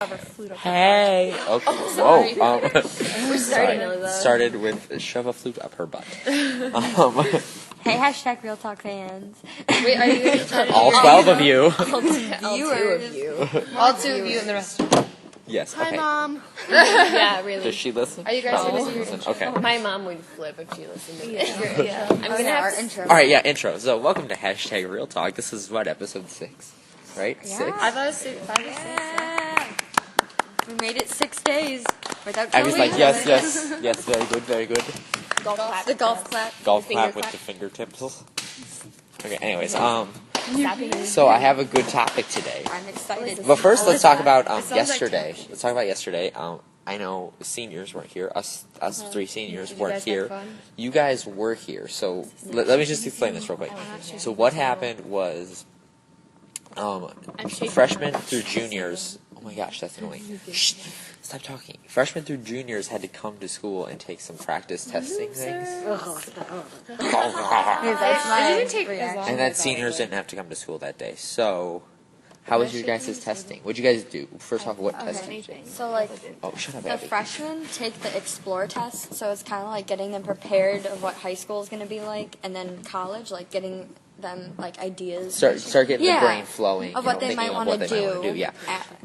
Hey. Okay. Sorry. We're starting though. Started with shove a flute up her butt. Hey, hashtag Real Talk fans. Wait, are you going to try to All 12 of you. All two of you and the rest. Yes. Okay. Hi, Mom. Yeah, really. Does she listen? Are you guys Oh, going to do listen. your intro? Okay. My mom would flip if she listened to this. Yeah. I'm going to have to... intro. All right. Yeah. Intro. So welcome to hashtag Real Talk. This is what, episode 6, right? Yeah. 6. I thought it was 5 or 6. Yeah. We made it 6 days without I was telling like, you. yes, very good, very good. Golf clap. The golf clap. Golf Finger clap with clap. the fingertips. Okay. Anyways, Stopping. so I have a good topic today. I'm excited. But first, let's talk about sounds like yesterday. Let's talk about yesterday. I know seniors weren't here. Us 3 seniors Did you weren't guys here. have fun? You guys were here. So let me just explain this real quick. So what happened was, freshmen through juniors. Oh my gosh, that's annoying. Shh, stop talking. Freshmen through juniors had to come to school and take some practice testing things. That's my didn't take as reaction. long. And then seniors didn't have to come to school that day. So, how was your guys' testing? What'd you guys do? First off, what test did you take? So, like, Oh, shut up, the Abby. freshmen take the Explore test, so it's kind of like getting them prepared of what high school is going to be like, and then college, like getting them like ideas. Start getting Yeah. the brain flowing. Of what they thinking might of want what to they might do. wanna Yeah.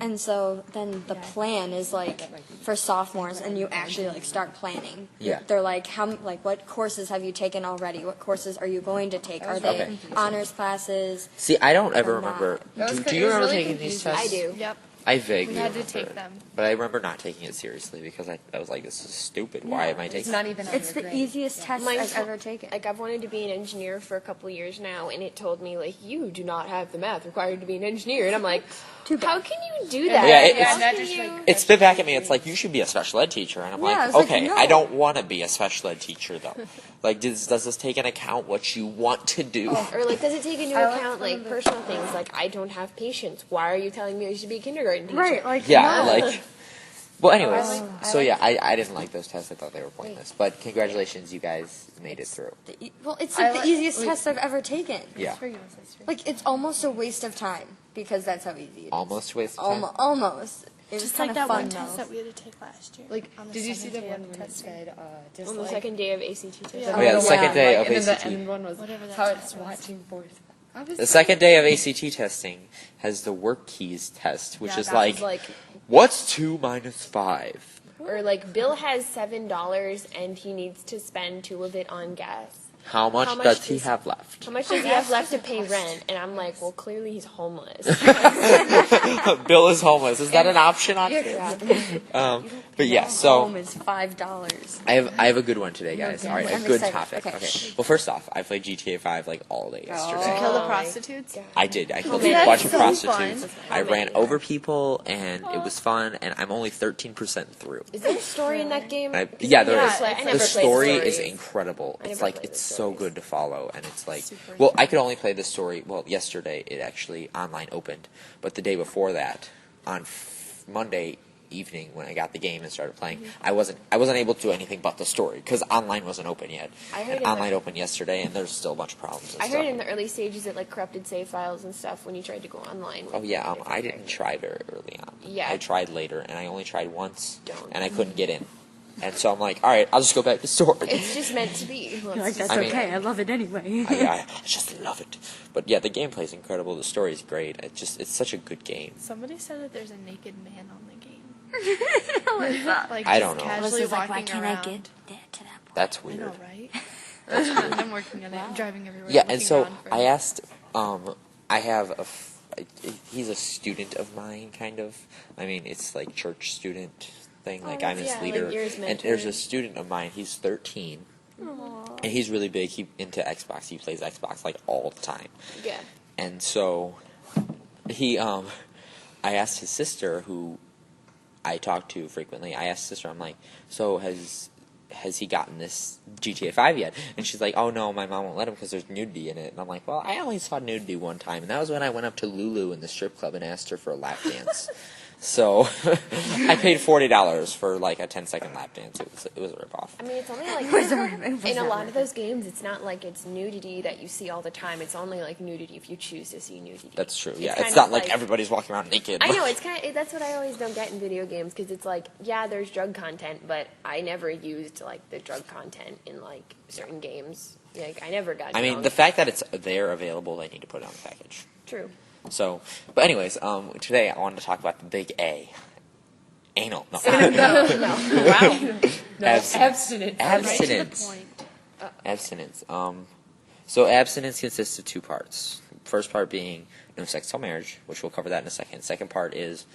And so then the plan is like for sophomores, and you actually like start planning. Yeah. They're like, what courses have you taken already? What courses are you going to take? Are they Okay. honors classes? See, I don't ever Or not. remember. That was Do it you was remember really taking these confusing. tests? I do. Yep. I vaguely We had to remember take it. them. But I remember not taking it seriously because I was like, this is stupid. Why am I taking It's not even on It's your the grade. easiest test Mine's I've ever taken. Like, I've wanted to be an engineer for a couple years now, and it told me, like, you do not have the math required to be an engineer. And I'm like, how can you do that? Yeah, How not can just, you- like, It spit back at me. It's like, you should be a special ed teacher. And I'm Yeah, I like, was like, okay, no. I don't want to be a special ed teacher, though. Like, does this take into account what you want to do? Or, like, does it take into I like account, some like, of the- personal things? Like, I don't have patience. Why are you telling me I should be a kindergarten teacher? Right, like Yeah, no. like. Well, anyways, I so like- yeah, I didn't like those tests. I thought they were pointless. But congratulations, you guys made it through. Well, it's like I the like- easiest wait. test I've ever taken. Yeah, Like it's almost a waste of time because that's how easy it is. almost waste of time. Almost. It was Just kind like of that fun one though. test that we had to take last year. Like, on the did you see the second day one of when it testing. said, just On the like... second day of ACT test. Yeah. Oh yeah, the second day of and then ACT. the end one was Whatever that how test it's was. watching forth. The second day of ACT testing has the work keys test, which Yeah, is that like, It's like, what's 2 minus 5? or like, Bill has $7 and he needs to spend 2 of it on gas. How much How much does he is- have left? How much does he have left to pay rent? And I'm like, well, clearly he's homeless. Bill is homeless. Is that an option on here? But yeah, so Home is $5. I have a good one today, guys. All right, a I'm good excited. topic. Okay. Okay. Well, first off, I played GTA 5 like all day yesterday. Kill the Oh. prostitutes. I did. I killed many? a bunch of That's so prostitutes. fun. I ran over people, and it was fun. And I'm only 13% through. Is there a story in that game? I, yeah, there never is. play- I never The played story the is stories. incredible. I It's never like played it's the so stories. good to follow, and it's like, well, I could only play the story. Well, yesterday it actually online opened, but the day before that, on Monday evening when I got the game and started playing, I wasn't able to do anything but the story because online wasn't open yet. I heard And in the- online opened yesterday, and there's still a bunch of problems. And I stuff. heard in the early stages it like corrupted save files and stuff when you tried to go online. Oh yeah, I didn't try very early on. Yeah. I tried later, and I only tried once, Don't. and I couldn't get in. And so I'm like, all right, I'll just go back to story. It's just meant to be. Let's just- I mean- I love it anyway. I just love it. But yeah, the gameplay's incredible. The story's great. It's such a good game. Somebody said that there's a naked man on the game. Like, I just don't know. Casually walking around. that to that point? That's I weird. know, right? That's weird. I'm working on it. I'm driving everywhere. Yeah, looking and so around for I it. asked. I have he's a student of mine, kind of. I mean, it's like church student thing. Like I'm his yeah, like leader, you're his and there's mentor. a student of mine. He's 13, and he's really big. He into Xbox. He plays Xbox like all the time. Yeah. And so he I asked his sister, who I talk to frequently. I asked his sister, I'm like, so has he gotten this GTA 5 yet? And she's like, oh no, my mom won't let him because there's nudity in it. And I'm like, well, I only saw nudity one time, and that was when I went up to Lulu in the strip club and asked her for a lap dance. So I paid $40 for like a 10-second lap dance. It was a ripoff. I mean, it's only like in a lot of those games, it's not like it's nudity that you see all the time. It's only like nudity if you choose to see nudity. That's true. Yeah, kind it's not of like everybody's walking around naked. I know, it's kind of, that's what I always don't get in video games, because it's like, yeah, there's drug content, but I never used like the drug content in like certain games. Like I never got. I mean, the fact that it's there available, they need to put it on the package. True. So, but anyways, today I wanted to talk about the big A. Anal. No. Wow. Abstinence. Right to the point. Abstinence. So abstinence consists of two parts. First part being no sex till marriage, which we'll cover that in a second. Second part is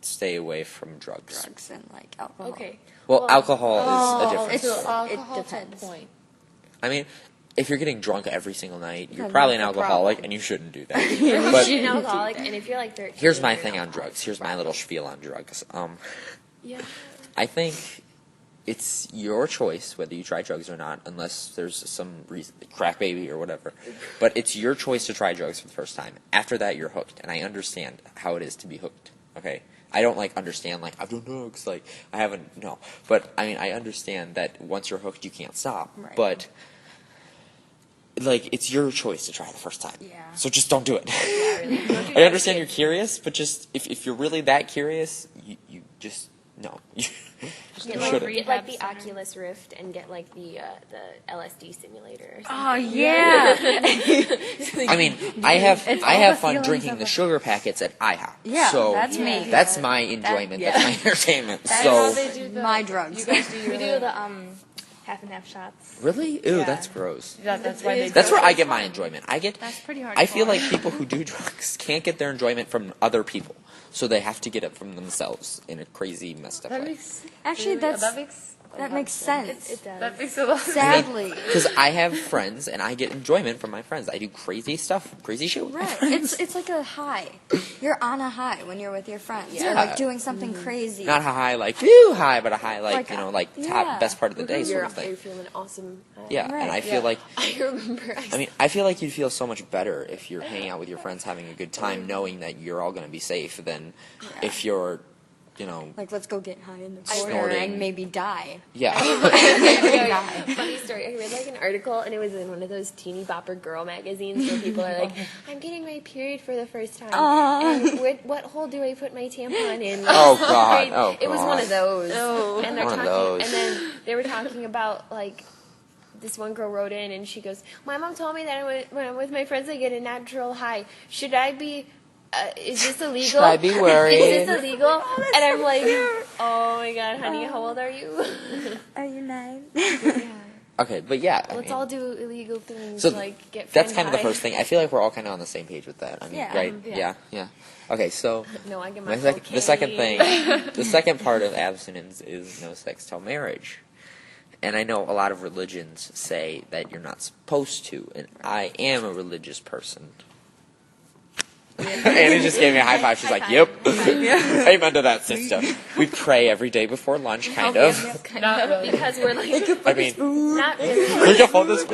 stay away from drugs. Drugs and like alcohol. Okay. Well, alcohol is a difference. So alcohol It to depends. the point. I mean, if you're getting drunk every single night, you're Then probably an that's a alcoholic, problem. and you shouldn't do that. But But an alcoholic, and if you're like 13, here's my you're thing an on drugs. Here's my little spiel on drugs. Yeah. I think it's your choice whether you try drugs or not, unless there's some reason, crack baby or whatever. But it's your choice to try drugs for the first time. After that, you're hooked, and I understand how it is to be hooked. Okay, I don't like understand like I've done drugs, like I haven't. No, but I mean I understand that once you're hooked, you can't stop. Right. But like it's your choice to try the first time. Yeah. So just don't do it. Don't do I understand that you're curious, but just if you're really that curious, you just no. You Get shouldn't. like, get like the Oculus Rift and get like the LSD simulator. Or something. Oh yeah. I mean, I have It's I all have the fun feelings drinking of the a- sugar packets at IHOP. Yeah, so that's me. That's my enjoyment. yeah. That's my entertainment. That's so how they do my drugs. You guys do we do the half and half shots. really, ew, Yeah. that's gross. That's why they. That's do where it. I get my enjoyment. That's pretty hard. I feel like people who do drugs can't get their enjoyment from other people, so they have to get it from themselves in a crazy messed up That way. makes Actually, that makes that makes sense. It does. that makes a lot. Sadly, Because I have friends and I get enjoyment from my friends. I do crazy stuff, crazy shit with my right? friends. It's like a high. You're on a high when you're with your friends. Yeah. You're like doing something crazy. Not a high like woo high, but a high like, Like top yeah. best part of the day sort You're, of thing. you're feeling awesome. Yeah, and Right. I feel like I remember. I feel like you'd feel so much better if you're hanging out with your friends, having a good time, knowing that you're all going to be safe, than if you're, Like, let's go get high in the Snorting. corner and maybe die. yeah. Funny story. I read like an article, and it was in one of those teeny bopper girl magazines where people are like, "I'm getting my period for the first time, and what hole do I put my tampon in?" Oh, God. Right? Oh, It was God. one of those. And they're One of talking, those. and then they were talking about like. This one girl wrote in, and she goes, "My mom told me that when I'm with my friends, I get a natural high. Should I be? Is this illegal? Should I be worried?" Is this illegal?" And I'm like, "Oh my god, honey, how old are you?" Are you 9? Okay, but yeah. I Let's mean, all do illegal things, so like get. that's friend kind of the high. first thing. I feel like we're all kind of on the same page with that. I mean, Yeah. right? Yeah. Yeah. Okay, so No, I get my the second thing, the second part of abstinence is no sex till marriage. And I know a lot of religions say that you're not supposed to, and I am a religious person. Annie just gave me a high five. She's like, "Yep, amen to that, sister." We pray every day before lunch, kind of. Not really. because we're like I mean, not really. we can hold this.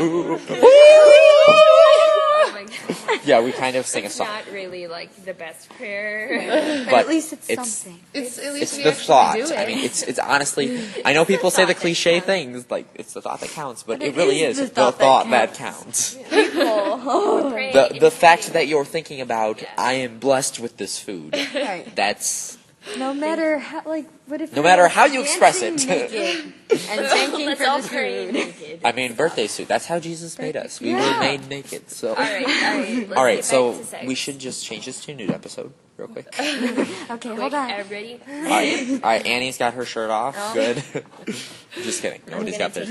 Oh my god. Yeah, we kind of sing a It's song, not really like the best prayer. But at least it's something. It's at least It's we the actually thought. do it. I mean, it's honestly. I know people say the cliche things like it's the thought that counts, but it really is the the thought thought that that counts. We're praying The and fact praying. that you're thinking about I am blessed with this food. Right. That's No matter how, like, what if No you're, matter like, how you express dancing it. naked and thanking Let's for all the pray food. naked. I mean birthday suit. That's how Jesus made us. We were Yeah. made naked. So All right. Let's all right. get So back to sex. we should just change this to a nude episode real quick. Okay, hold on. Everybody. All right. All right. Annie's got her shirt off. Good. Just kidding. Nobody's got their.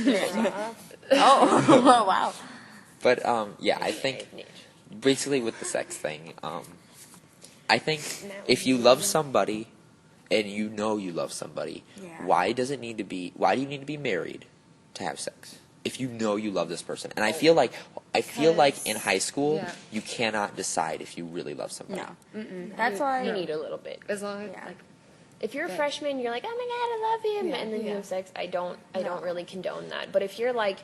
Oh, wow. But yeah, I think basically with the sex thing, I think if you love somebody and you know you love somebody, Yeah. why do you need to be married to have sex? If you know you love this person. And I feel like in high school Yeah. you cannot decide if you really love somebody. No. That's why. You need a little bit. As long as Yeah. like If you're a freshman, you're like, oh my god, I love him, and then you have sex. I don't really condone that. But if you're like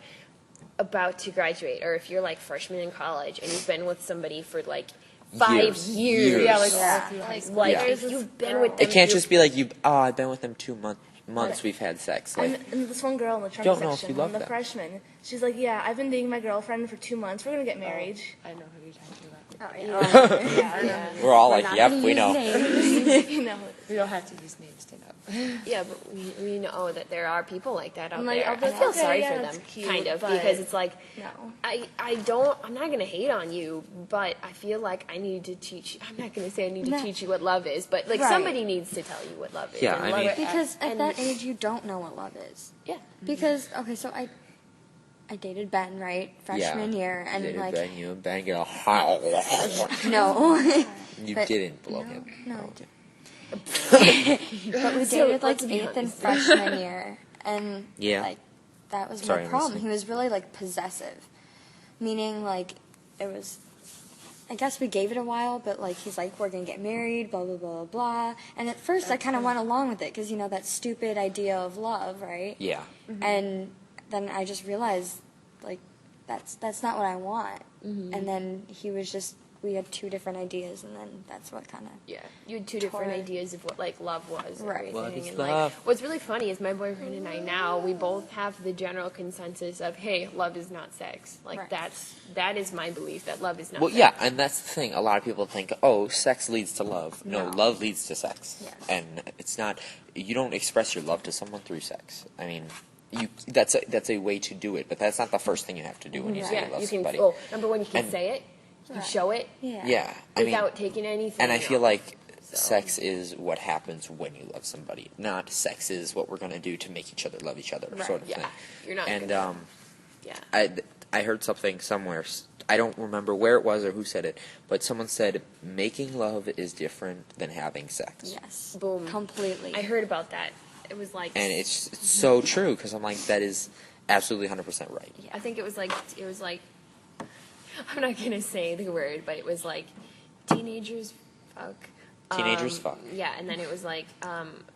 about to graduate, or if you're like freshman in college and you've been with somebody for like 5 years. Yeah, like Yeah. all through high school. Like, Yeah. if you've been with them, It can't just be like I've been with them 2 months. We've had sex. Like, And this one girl in the trunk Don't know if section, you love one of the them. freshmen, she's like, yeah, I've been dating my girlfriend for 2 months. We're gonna get married. I know who you're talking about. we're all like, yep, we know. You know. We don't have to use names to know. yeah, but we know that there are people like that out I'm like, there. I'll be I like, feel okay, sorry yeah, for that's them, cute, kind of, but because it's like, no. I'm not gonna hate on you, but I feel like I need to teach. I'm not gonna say I need to teach you what love is, but like Right. somebody needs to tell you what love is. Yeah, and I love mean- it- Because at and- that age, you don't know what love is. yeah. Because, okay, so I dated Ben, right? Freshman year. And, Did like, bang you and bang it. no. You But- didn't blow him. No, Oh, I okay. But we dated, like, let's be 8th and honest. freshman year. And, Yeah. like, that was Sorry, my I'm problem. listening. He was really, like, possessive. Meaning, like, it was... I guess we gave it a while, but, like, he's like, we're going to get married, blah, blah, blah, blah. And at first, I kind of went along with it, because, you know, that stupid idea of love, right? Yeah. And then I just realized, like, that's not what I want. And then he was just, we had two different ideas, and then that's what kind of... Yeah, you had two different Totally. ideas of what like love was. And Right. everything. Love is and, love. Like, what's really funny is my boyfriend and I now we both have the general consensus of hey, love is not sex. Like Right. that is my belief that love is not. Well, sex. yeah, and that's the thing. A lot of people think, oh, sex leads to love. No, No. love leads to sex. Yes. And it's not. You don't express your love to someone through sex. I mean, that's a way to do it, but that's not the first thing you have to do when you say Yeah, you love you can. somebody. Well, number one, you can And- say it, you Right. show it Yeah. Yeah, I mean, without taking anything. and I feel off. like So- sex is what happens when you love somebody. Not sex is what we're gonna do to make each other love each other, Right, sort of yeah, thing. you're not. And gonna, yeah. I heard something somewhere. I don't remember where it was or who said it, but someone said making love is different than having sex. Yes. Boom. Completely. I heard about that. It was like. And it's so true because I'm like, that is absolutely 100% right. I think it was like I'm not gonna say the word, but it was like teenagers fuck. Teenagers fuck. Yeah, and then it was like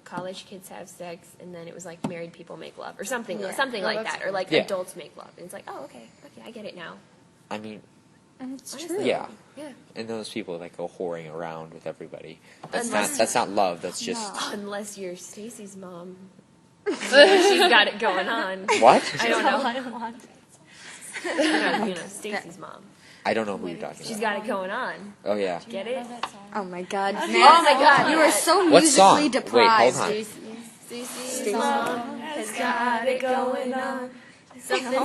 college kids have sex, and then it was like married people make love, or something, Yeah. something like that, or like Yeah. adults make love. And it's like, oh, okay, I get it now. I mean, And it's Honestly. true. yeah. Yeah. And those people that go whoring around with everybody. Unless- That's not love. That's just Unless you're Stacy's mom, she's got it going on. what? I don't know. I don't want Stacy's mom. I don't know who you're talking She's about. got it going on. Oh yeah. Get it? Oh my god. Oh my God! You are so What song? musically Wait, hold deprived. on. Stacy's mom has got it going on. Something.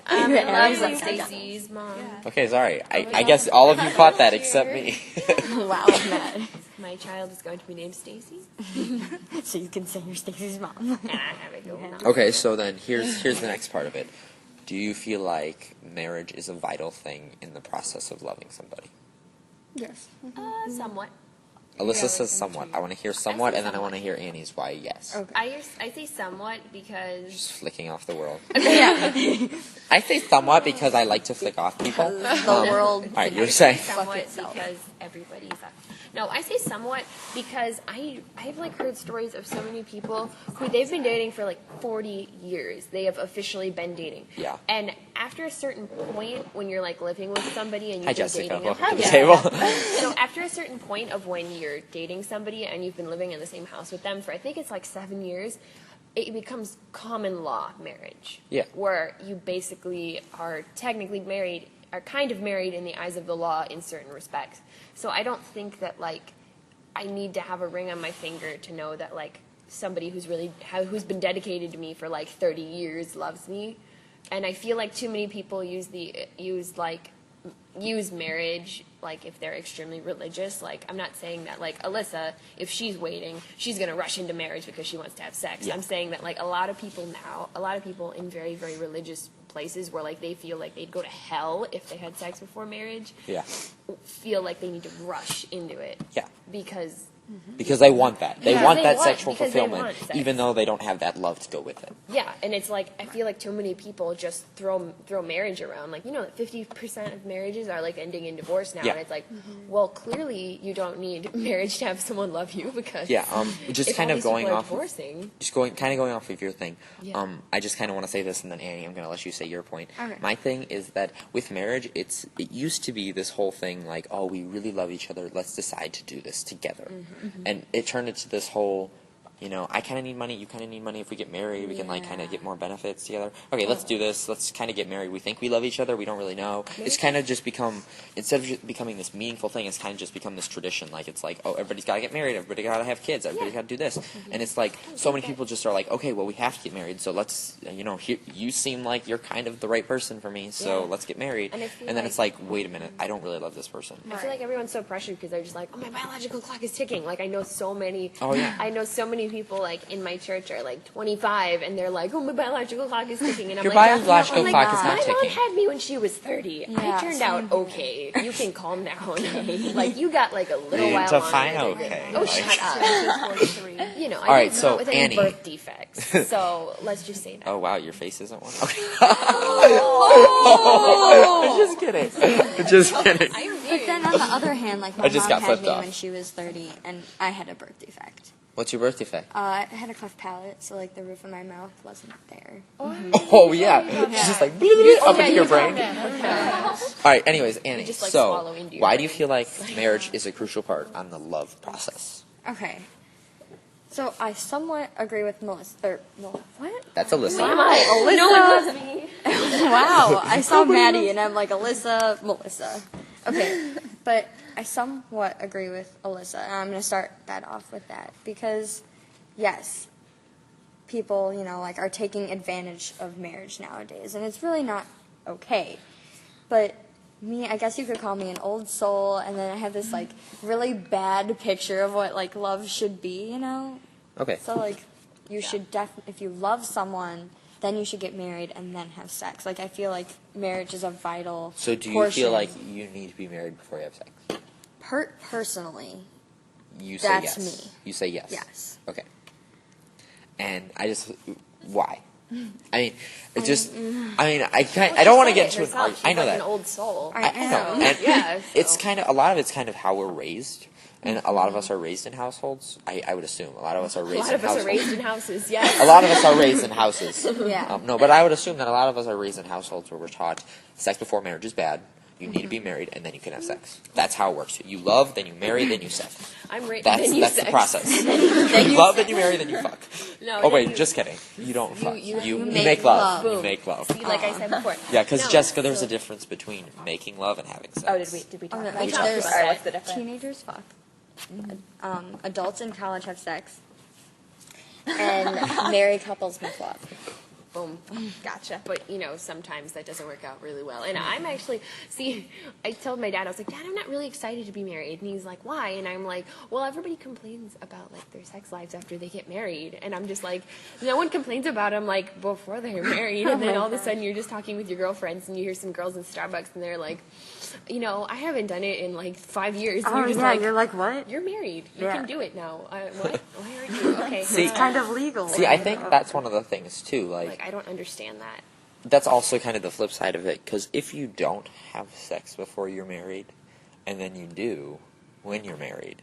I'm in love with Stacy's mom. Okay, sorry. I guess all of you caught that except me. Wow, Matt. My child is going to be named Stacy, So you can say you're Stacy's mom. and I have it going on. Okay, so then here's the next part of it. Do you feel like marriage is a vital thing in the process of loving somebody? Yes. Somewhat. Alyssa says somewhat. I want to hear somewhat, and then I want to hear Annie's why yes. Okay. I say somewhat because Just flicking off the world. Yeah. I say somewhat because I like to flick off people. The world. All right, you were saying. somewhat itself. because everybody's up. No, I say somewhat because I've like heard stories of so many people who they've been dating for like 40 years. They have officially been dating. Yeah. And after a certain point, when you're like living with somebody and you've Hi, been Jessica. dating Welcome them, to the table. So after a certain point of when you're dating somebody and you've been living in the same house with them for I think it's like 7 years, it becomes common law marriage. Yeah. Where you basically are technically married, are kind of married in the eyes of the law in certain respects. So I don't think that like I need to have a ring on my finger to know that like somebody who's who's been dedicated to me for like 30 years loves me. And I feel like too many people use marriage like if they're extremely religious. Like I'm not saying that like Alyssa, if she's waiting, she's gonna rush into marriage because she wants to have sex. Yeah. I'm saying that like a lot of people in very, very religious places where like they feel like they'd go to hell if they had sex before marriage, Yeah. feel like they need to rush into it. Yeah. Because Because they want that. They want that sexual because they fulfillment, want sex. even though they don't have that love to go with it. Yeah, and it's like I feel like too many people just throw marriage around. Like 50% of marriages are like ending in divorce now, Yeah. and it's like, well, clearly you don't need marriage to have someone love you because Yeah, just if kind all of these going people are off, divorcing. just going off of your thing. Yeah. I just kind of want to say this, and then Annie, I'm going to let you say your point. Okay. My thing is that with marriage, it used to be this whole thing like, oh, we really love each other. Let's decide to do this together, and it turned into this whole. I kind of need money, you kind of need money. If we get married, we can like kind of get more benefits together. Okay, let's do this. Let's kind of get married. We think we love each other. We don't really know. It's kind of just become, instead of just becoming this meaningful thing, it's kind of just become this tradition. Like, it's like, oh, everybody's got to get married. Everybody got to have kids. Everybody got to do this. And it's like, so many people just are like, okay, well, we have to get married. So let's, you seem like you're kind of the right person for me. So let's get married. And then it's like, wait a minute, I don't really love this person. I feel like everyone's so pressured because they're just like, oh, my biological clock is ticking. Like, I know so many people like in my church are like 25 and they're like, oh, my biological clock is ticking. And I'm Your like, biological I'm clock like, is not my mom ticking. had me when she was 30. Yeah, I turned out okay. You can calm down. Like, you got like a little Need while to longer find than- okay. Oh, shut up. 43. I All right, didn't so, come out with any Annie. birth defects. So let's just say that. Oh, wow, your face isn't one? Okay. Oh! Just kidding. Just kidding. But then on the other hand, like my I just mom got had flipped me off. when she was 30, and I had a birth defect. What's your birth defect? I had a cleft palate, so like the roof of my mouth wasn't there. Oh, yeah. It's just like, up into your brain. All right, anyways, Annie, just, like, so swallow into your why do you brain. feel like marriage is a crucial part on the love process? Okay. So I somewhat agree with Melissa. What? That's Alyssa. Alyssa. No one loves me. Wow. I saw Maddie, and I'm like, Alyssa, Melissa. Okay. But I somewhat agree with Alyssa, and I'm going to start that off with that. Because, yes, people, like, are taking advantage of marriage nowadays, and it's really not okay. But me, I guess you could call me an old soul, and then I have this, like, really bad picture of what, like, love should be, Okay. So, like, you should if you love someone, then you should get married and then have sex. Like, I feel like marriage is a vital So do you portion. feel like you need to be married before you have sex? Personally, You say That's yes. me. You say yes. yes. Okay. And why? I mean, it just, I don't want to get into an argument. I know like that. an old soul. I know. am. And Yeah, it's so. kind of, a lot of it's kind of how we're raised. And a lot of us are raised in households. I would assume. A lot of us are A raised lot in of us households. are raised in houses, yes. A lot of us are raised in houses. Yeah. No, but I would assume that a lot of us are raised in households where we're taught sex before marriage is bad. You need to be married, and then you can have sex. That's how it works. You love, then you marry, then you sex. That's the process. You love, then you marry, then you fuck. No, Oh then wait, you- just kidding. You don't fuck. you You make make love. love. You make love. See, like I said before. Yeah, because No, Jessica, there's so- a difference between making love and having sex. Oh, did we talk Oh, about like, that? there's All right, what's the difference? teenagers fuck. Adults in college have sex. And married couples make love. Boom. Gotcha. But, sometimes that doesn't work out really well. And I'm actually, I told my dad, I was like, Dad, I'm not really excited to be married. And he's like, why? And I'm like, well, everybody complains about, like, their sex lives after they get married. And I'm just like, no one complains about them, like, before they're married. And then all of a sudden you're just talking with your girlfriends and you hear some girls in Starbucks and they're like, I haven't done it in, like, 5 years. And Oh, you're just yeah, like, you're like, what? you're married. You Yeah. can do it now. What? Why aren't you? Okay. See, It's kind of legal. See, I think that's one of the things, too. Like, I don't understand that. That's also kind of the flip side of it, because if you don't have sex before you're married, and then you do when you're married,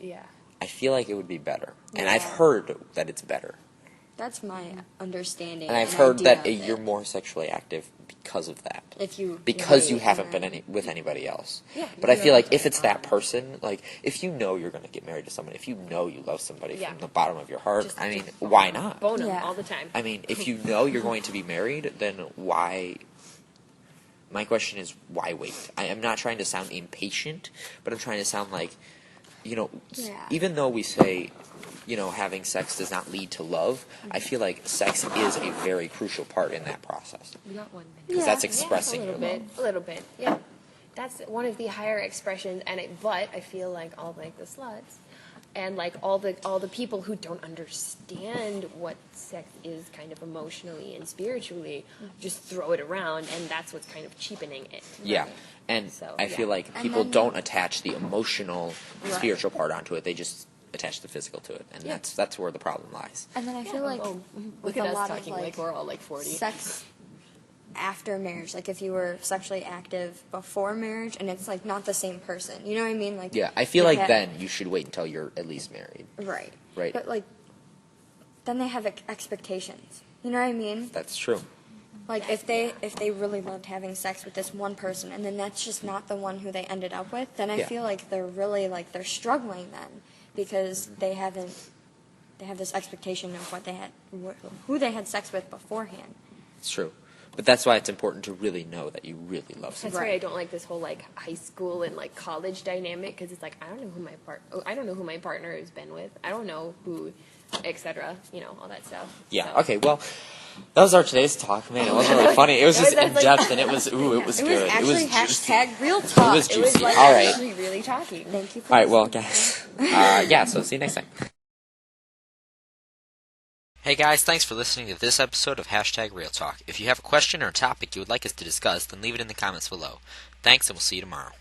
Yeah. I feel like it would be better. And Yeah. I've heard that it's better. That's my understanding. And I've heard that idea of you're it. more sexually active because of that. If you Because you wait, haven't yeah. been with anybody else. Yeah, But I feel like if it's that person, like, if you know you're going to get married to somebody, if you know you love somebody Yeah. from the bottom of your heart, Just- I mean, why not? Bone them Yeah. all the time. I mean, if you know you're going to be married, then why? My question is, why wait? I am not trying to sound impatient, but I'm trying to sound like, Yeah. even though we say, having sex does not lead to love, I feel like sex is a very crucial part in that process. We got 1 minute. Because Yeah. that's expressing a your little love. bit. A little bit, yeah. That's one of the higher expressions, but I feel like all like the sluts and like all the people who don't understand what sex is kind of emotionally and spiritually just throw it around, and that's what's kind of cheapening it. Yeah. And So, I feel yeah. like And people then- don't attach the emotional, spiritual part onto it. They just attach the physical to it, and that's where the problem lies. And then I feel like with Look at a us lot talking of like we're all like 40. sex after marriage, like if you were sexually active before marriage and it's like not the same person, you know what I mean? Like Yeah, I feel like then you should wait until you're at least married. right, Right. but like then they have expectations, you know what I mean? That's true. Like if they really loved having sex with this one person and then that's just not the one who they ended up with, then I feel like they're really like they're struggling then because they have this expectation of what they had, who they had sex with beforehand. It's true. But that's why it's important to really know that you really love That's someone. why I don't like this whole like high school and like college dynamic because it's like I don't know who my partner has been with. I don't know who, etc. You know, all that stuff. Yeah. So. Okay. Well, that was our today's talk, man. It wasn't really funny. It was just in depth, and it was good. It was actually juicy. hashtag real talk. It was It was juicy. like All right. actually really talking. Thank you for All right. Well, guys. Yeah. So see you next time. Hey guys, thanks for listening to this episode of Hashtag Real Talk. If you have a question or a topic you would like us to discuss, then leave it in the comments below. Thanks, and we'll see you tomorrow.